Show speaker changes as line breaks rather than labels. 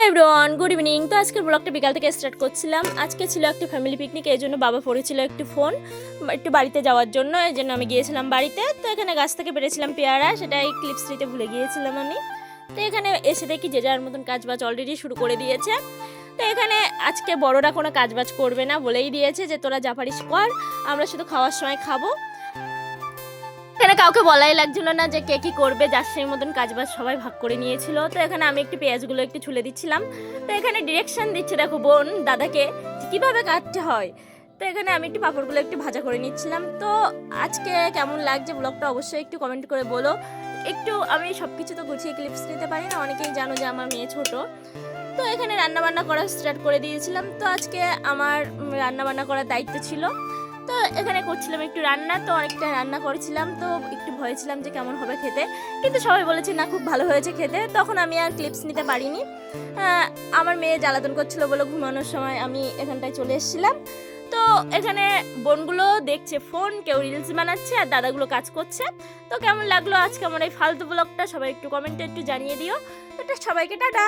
Everyone, good evening. তো আজকের ব্লগটা বিকাল থেকে স্টার্ট করছিলাম। আজকে ছিল একটা ফ্যামিলি পিকনিক, এই জন্য বাবা পড়েছিল একটু ফোন একটু বাড়িতে যাওয়ার জন্য, এই জন্য আমি গিয়েছিলাম বাড়িতে। তো এখানে গাছ থেকে পেরেছিলাম পেয়ারা, সেটাই ক্লিপস নিতে ভুলে গিয়েছিলাম আমি। তো এখানে এসে দেখি যে যার মতন কাজবাজ অলরেডি শুরু করে দিয়েছে। তো এখানে আজকে বড়রা কোনো কাজবাজ করবে না, বলেই দিয়েছে যে তোরা যা পারিস কর, আমরা শুধু খাওয়ার সময় খাবো। এখানে কাউকে বলাই লাগছিল না যে কে কি করবে, যার সেই মতন কাজবাজ সবাই ভাগ করে নিয়েছিল। তো এখানে আমি একটু পেঁয়াজগুলো একটু ছুলে দিচ্ছিলাম। তো এখানে ডিরেকশন দিচ্ছে দেখো বোন দাদাকে কিভাবে কাটতে হয়। তো এখানে আমি একটু পাঁপড়গুলো একটু ভাজা করে নিচ্ছিলাম। তো আজকে কেমন লাগছে ব্লগটা অবশ্যই একটু কমেন্ট করে বলো। একটু আমি সব কিছু তো গুছিয়ে ক্লিপস নিতে পারি না, অনেকেই জানো যে আমার মেয়ে ছোট। তো এখানে রান্নাবান্না করা স্টার্ট করে দিয়েছিলাম। তো আজকে আমার রান্নাবান্না করার দায়িত্ব ছিল। তো এখানে করছিলাম একটু রান্না, তো অনেকটা রান্না করেছিলাম। তো একটু ভয় ছিলাম যে কেমন হবে খেতে, কিন্তু সবাই বলেছে না খুব ভালো হয়েছে খেতে। তখন আমি আর ক্লিপস নিতে পারিনি। আমার মেয়ে জ্বালাতন করছিল বলে ঘুমানোর সময় আমি এখানটায় চলে এসেছিলাম। তো এখানে বোনগুলো দেখছে ফোন, কেউ রিলস বানাচ্ছে আর দাদাগুলো কাজ করছে। তো কেমন লাগলো আজকে আমার এই ফালতু ব্লগটা সবাই একটু কমেন্টে একটু জানিয়ে দিও। তো সবাইকে টাটা।